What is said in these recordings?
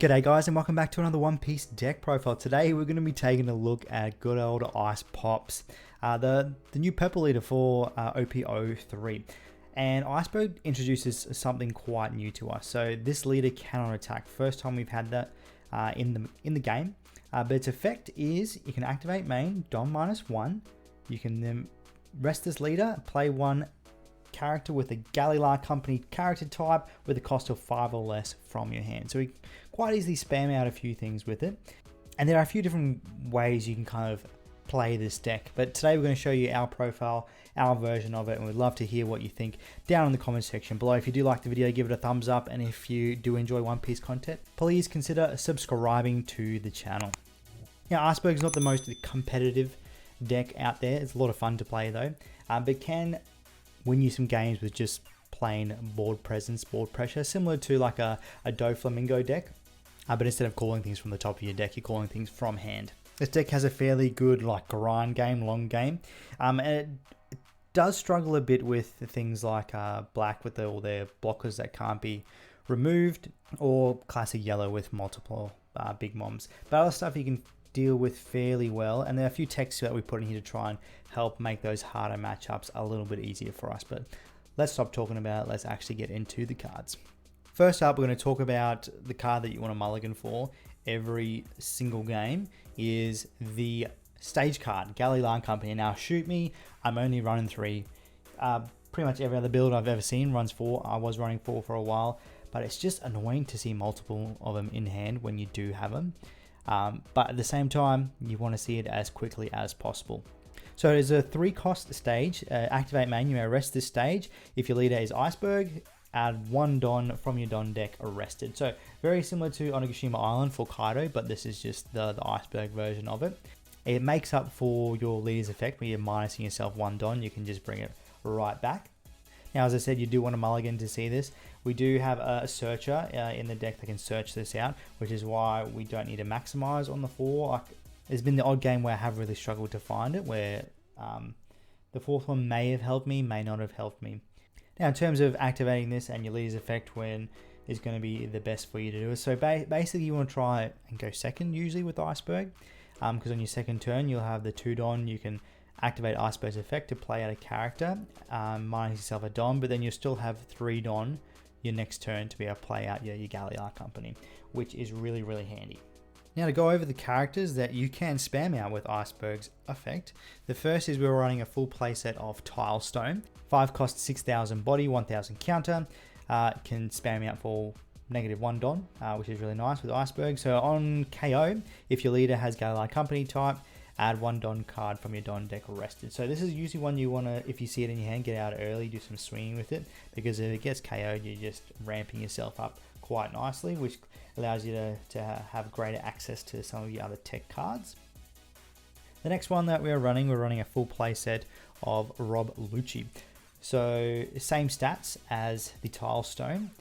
G'day guys and welcome back to another One Piece deck profile. Today we're going to be taking a look at good old Ice Pops, the new purple leader for OP03. And Iceburg introduces something quite new to us. So this leader cannot attack. First time we've had that in the game. But its effect is you can activate main, Dom -1. You can then rest this leader, play one character with a Galila Company character type with a cost of 5 or less from your hand. So we quite easily spam out a few things with it. And there are a few different ways you can kind of play this deck. But today we're going to show you our profile, our version of it, and we'd love to hear what you think down in the comment section below. If you do like the video, give it a thumbs up. And if you do enjoy One Piece content, please consider subscribing to the channel. Now, Iceburg is not the most competitive deck out there. It's a lot of fun to play though, but can win you some games with just plain board presence, board pressure, similar to like a Doflamingo deck, but instead of calling things from the top of your deck, you're calling things from hand. This deck has a fairly good like grind game, long game, and it does struggle a bit with things like black with all their blockers that can't be removed, or classic yellow with multiple big moms. But other stuff you can deal with fairly well, and there are a few texts that we put in here to try and help make those harder matchups a little bit easier for us. But let's stop talking about it. Let's actually get into the cards. First up, we're going to talk about the card that you want to mulligan for every single game is the stage card, Galila Company. Now shoot me, I'm only running 3. Pretty much every other build I've ever seen runs 4. I was running 4 for a while, but it's just annoying to see multiple of them in hand when you do have them. But at the same time, you want to see it as quickly as possible. So it is a 3-cost stage. Activate main, you may arrest this stage. If your leader is Iceburg, add 1 Don from your Don deck arrested. So very similar to Onigashima Island for Kaido, but this is just the Iceburg version of it. It makes up for your leader's effect where you're minusing yourself 1 Don. You can just bring it right back. Now, as I said, you do want to mulligan to see this. We do have a searcher in the deck that can search this out, which is why we don't need to maximize on the 4. There's been the odd game where I have really struggled to find it, where the 4th one may have helped me, may not have helped me. Now, in terms of activating this and your leader's effect, when is going to be the best for you to do it. So basically, you want to try and go second usually with Iceburg, because on your second turn, you'll have the 2 Don. You can activate Iceberg's effect to play out a character, minus yourself a Don, but then you'll still have 3 Don your next turn to be able to play out your Galila Company, which is really, really handy. Now to go over the characters that you can spam out with Iceberg's effect. The first is we're running a full playset of Tilestone. 5 cost 6,000 body, 1,000 counter. Can spam out for -1 Don, which is really nice with Iceburg. So on KO, if your leader has Galila Company type, add 1 Don card from your Don deck arrested. So this is usually one you want to, if you see it in your hand, get out early, do some swinging with it, because if it gets KO'd, you're just ramping yourself up quite nicely, which allows you to have greater access to some of the other tech cards. The next one that we're running a full play set of Rob Lucci. So same stats as the Tilestone.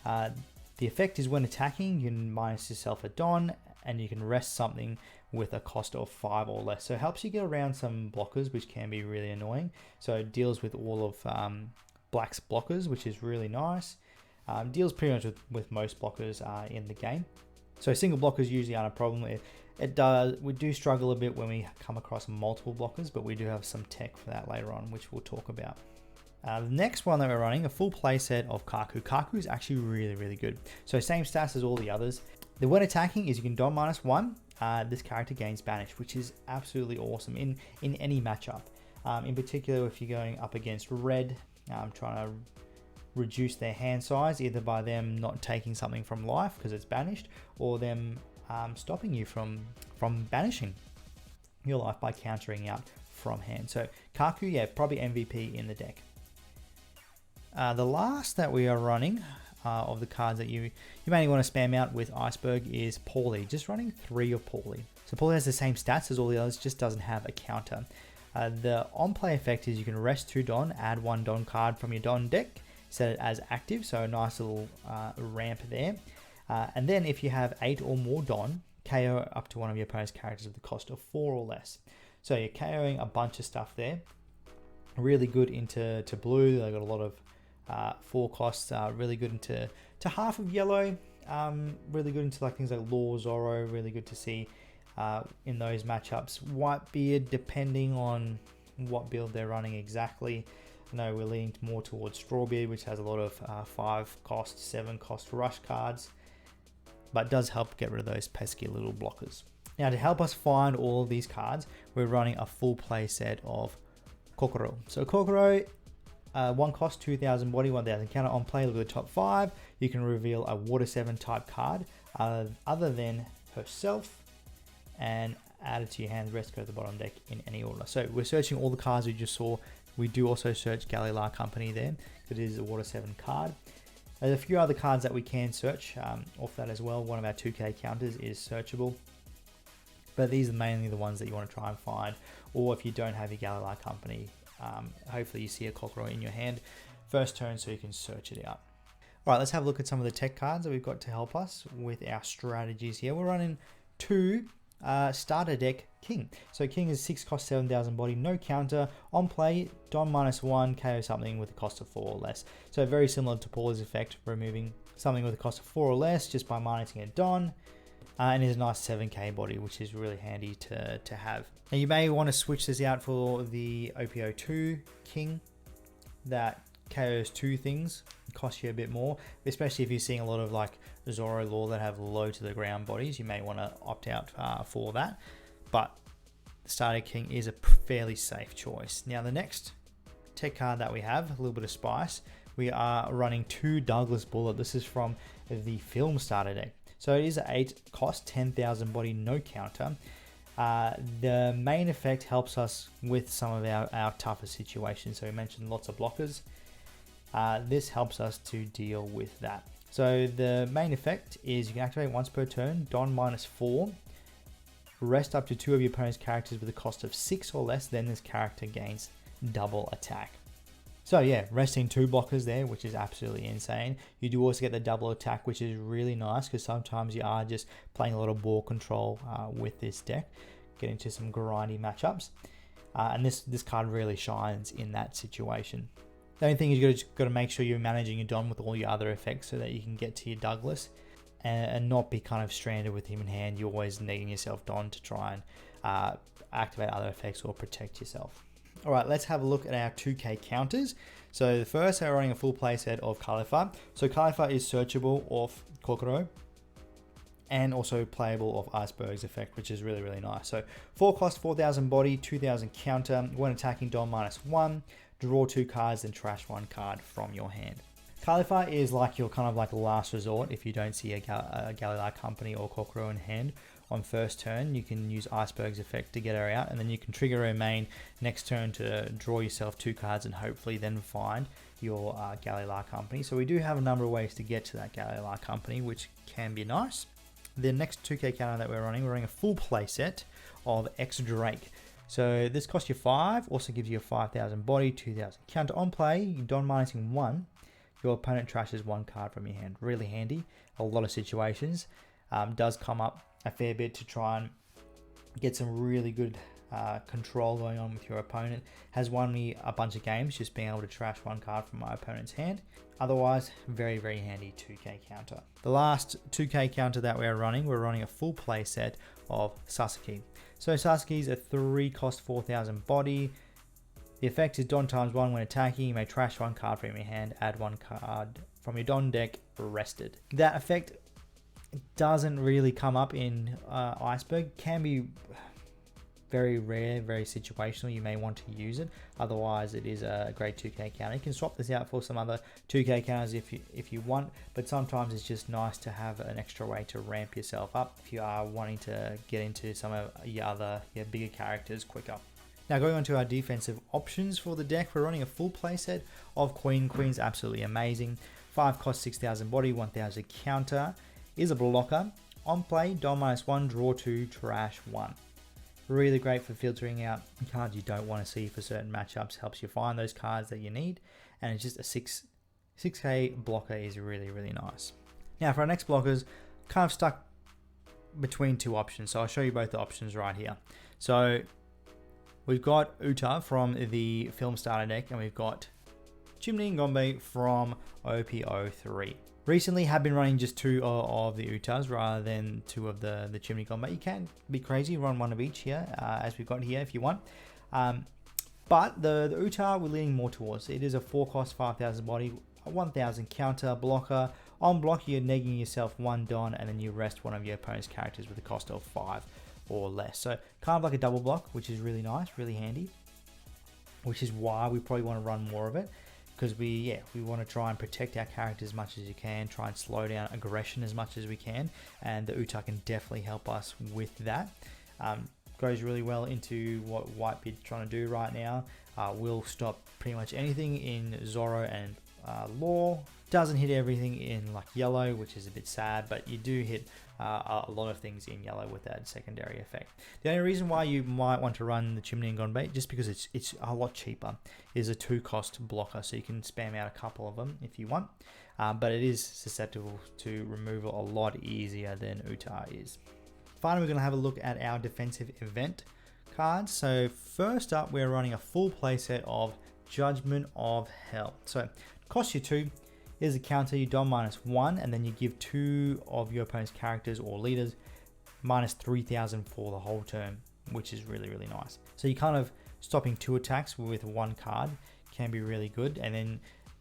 The effect is when attacking, you can minus yourself a Don, and you can rest something with a cost of 5 or less. So it helps you get around some blockers, which can be really annoying. So it deals with all of Black's blockers, which is really nice. Deals pretty much with most blockers in the game. So single blockers usually aren't a problem. We do struggle a bit when we come across multiple blockers, but we do have some tech for that later on, which we'll talk about. The next one that we're running, a full playset of Kaku. Kaku is actually really, really good. So same stats as all the others. The when attacking is you can Don -1. This character gains Banish, which is absolutely awesome in any matchup. In particular, if you're going up against red, trying to reduce their hand size, either by them not taking something from life because it's banished, or them stopping you from banishing your life by countering out from hand. So Kaku, yeah, probably MVP in the deck. The last that we are running of the cards that you may want to spam out with Iceburg is Paulie. Just running 3 of Paulie. So Paulie has the same stats as all the others, just doesn't have a counter. The on-play effect is you can rest 2 Don, add 1 Don card from your Don deck, set it as active, so a nice little ramp there. And then if you have 8 or more Don, KO up to one of your opponent's characters at the cost of 4 or less. So you're KOing a bunch of stuff there. Really good into blue. They've got a lot of 4 costs, really good into half of yellow, really good into like things like Law Zorro, really good to see in those matchups. Whitebeard, depending on what build they're running exactly. I know we're leaning more towards Strawbeard, which has a lot of 5 cost, 7 cost rush cards, but does help get rid of those pesky little blockers. Now, to help us find all of these cards, we're running a full play set of Kokoro. So Kokoro, 1 cost, 2,000 body, 1,000 counter. On play, look at the top 5. You can reveal a Water 7 type card other than herself and add it to your hand. The rest go to the bottom deck in any order. So we're searching all the cards we just saw. We do also search Galila Company there. It is a Water 7 card. There's a few other cards that we can search off that as well. One of our 2K counters is searchable. But these are mainly the ones that you want to try and find. Or if you don't have your Galila Company, hopefully you see a Kokoro in your hand first turn so you can search it out. All right, let's have a look at some of the tech cards that we've got to help us with our strategies here. We're running 2 starter deck King. So King is 6 cost, 7,000 body, no counter. On play, Don -1, KO something with a cost of 4 or less. So very similar to Paul's effect, removing something with a cost of 4 or less just by minusing a Don. And is a nice 7k body, which is really handy to have. Now you may want to switch this out for the OP02 King that KOs 2 things, costs you a bit more, especially if you're seeing a lot of like Zorro Law that have low to the ground bodies. You may want to opt out for that, but the Starter King is a fairly safe choice. Now the next tech card that we have, a little bit of spice, we are running 2 Douglas Bullet. This is from the Film Starter deck. So it is 8 cost, 10,000 body, no counter. The main effect helps us with some of our tougher situations. So we mentioned lots of blockers. This helps us to deal with that. So the main effect is you can activate once per turn, Don -4. Rest up to 2 of your opponent's characters with a cost of 6 or less, then this character gains double attack. So yeah, resting 2 blockers there, which is absolutely insane. You do also get the double attack, which is really nice because sometimes you are just playing a lot of ball control with this deck, get into some grindy matchups. And this card really shines in that situation. The only thing is you got to make sure you're managing your Don with all your other effects so that you can get to your Douglas and not be kind of stranded with him in hand. You're always needing yourself Don to try and activate other effects or protect yourself. All right, let's have a look at our 2K counters. So the first, we're running a full play set of Khalifa. So Khalifa is searchable off Kokoro and also playable off Iceburg's effect, which is really, really nice. So 4 cost, 4,000 body, 2,000 counter. When attacking, Don -1, draw 2 cards and trash 1 card from your hand. Khalifa is like your kind of like last resort if you don't see a Galila Company or Kokoro in hand. On first turn, you can use Iceberg's effect to get her out, and then you can trigger her main next turn to draw yourself 2 cards and hopefully then find your Galila Company. So we do have a number of ways to get to that Galila Company, which can be nice. The next 2K counter that we're running a full play set of X Drake. So this costs you 5, also gives you a 5,000 body, 2,000 counter. On play, you Don -1. Your opponent trashes 1 card from your hand. Really handy. A lot of situations. Does come up a fair bit to try and get some really good control going on with your opponent. Has won me a bunch of games just being able to trash 1 card from my opponent's hand. Otherwise, very, very handy 2K counter. The last 2K counter that we're running a full play set of Sasaki. So Sasaki's a 3 cost, 4,000 body. The effect is Don ×1 when attacking. You may trash 1 card from your hand, add 1 card from your Don deck, rested. That effect doesn't really come up in Iceberg. Can be very rare, very situational. You may want to use it. Otherwise, it is a great 2K counter. You can swap this out for some other 2K counters if you want, but sometimes it's just nice to have an extra way to ramp yourself up if you are wanting to get into some of your bigger characters quicker. Now going on to our defensive options for the deck, we're running a full play set of Queen. Queen's absolutely amazing. 5 cost, 6,000 body, 1,000 counter. Is a blocker. On play, Don -1, draw 2, trash 1. Really great for filtering out cards you don't want to see for certain matchups. Helps you find those cards that you need. And it's just a 6k blocker is really, really nice. Now for our next blockers, kind of stuck between 2 options. So I'll show you both the options right here. So we've got Uta from the Film Starter deck, and we've got Chimney Ngombe from OP03. Recently have been running just 2 of the Utas rather than 2 of the Chimney Combat. You can be crazy, run 1 of each here, as we've got here if you want. But the Uta we're leaning more towards. It is a 4 cost, 5,000 body, 1,000 counter blocker. On block, you're negging yourself 1 Don, and then you rest one of your opponent's characters with a cost of 5 or less. So kind of like a double block, which is really nice, really handy. Which is why we probably want to run more of it, because we want to try and protect our character as much as you can, try and slow down aggression as much as we can, and the Uta can definitely help us with that. Goes really well into what Whitebeard's trying to do right now. Will stop pretty much anything in Zorro and Law. Doesn't hit everything in like yellow, which is a bit sad, but you do hit a lot of things in yellow with that secondary effect. The only reason why you might want to run the Chimney and Gonbei, just because it's a lot cheaper, is a 2 cost blocker, so you can spam out a couple of them if you want, but it is susceptible to removal a lot easier than Uta is. Finally, we're going to have a look at our defensive event cards. So first up, we're running a full playset of Judgment of Hell. So it costs you 2. Here's a counter, you Don -1, and then you give 2 of your opponent's characters or leaders -3,000 for the whole turn, which is really, really nice. So you kind of stopping 2 attacks with 1 card can be really good, and then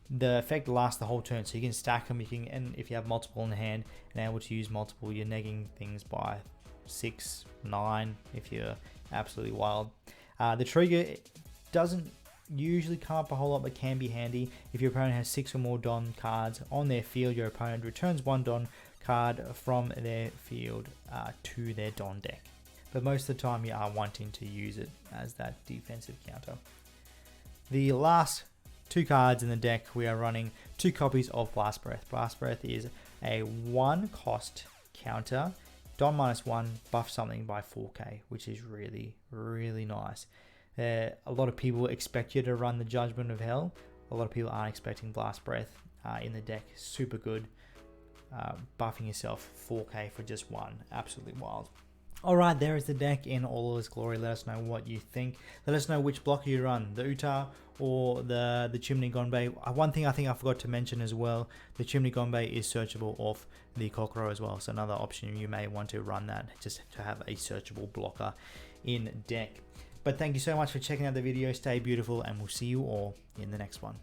the effect lasts the whole turn, so you can stack them. And if you have multiple in the hand and able to use multiple, you're negging things by 6, 9 if you're absolutely wild. The trigger doesn't usually come up a whole lot, but can be handy. If your opponent has 6 or more Don cards on their field, your opponent returns 1 Don card from their field to their Don deck. But most of the time you are wanting to use it as that defensive counter. The last 2 cards in the deck, we are running 2 copies of Blast Breath. Blast Breath is a 1 cost counter, Don -1, buff something by 4k, which is really, really nice. A lot of people expect you to run the Judgment of Hell. A lot of people aren't expecting Blast Breath in the deck. Super good. Buffing yourself 4k for just 1. Absolutely wild. Alright, there is the deck in all of its glory. Let us know what you think. Let us know which blocker you run, the Uta or the Chimney Gonbei. One thing I think I forgot to mention as well, the Chimney Gonbei is searchable off the Kokoro as well. So another option, you may want to run that just to have a searchable blocker in deck. But thank you so much for checking out the video. Stay beautiful, and we'll see you all in the next one.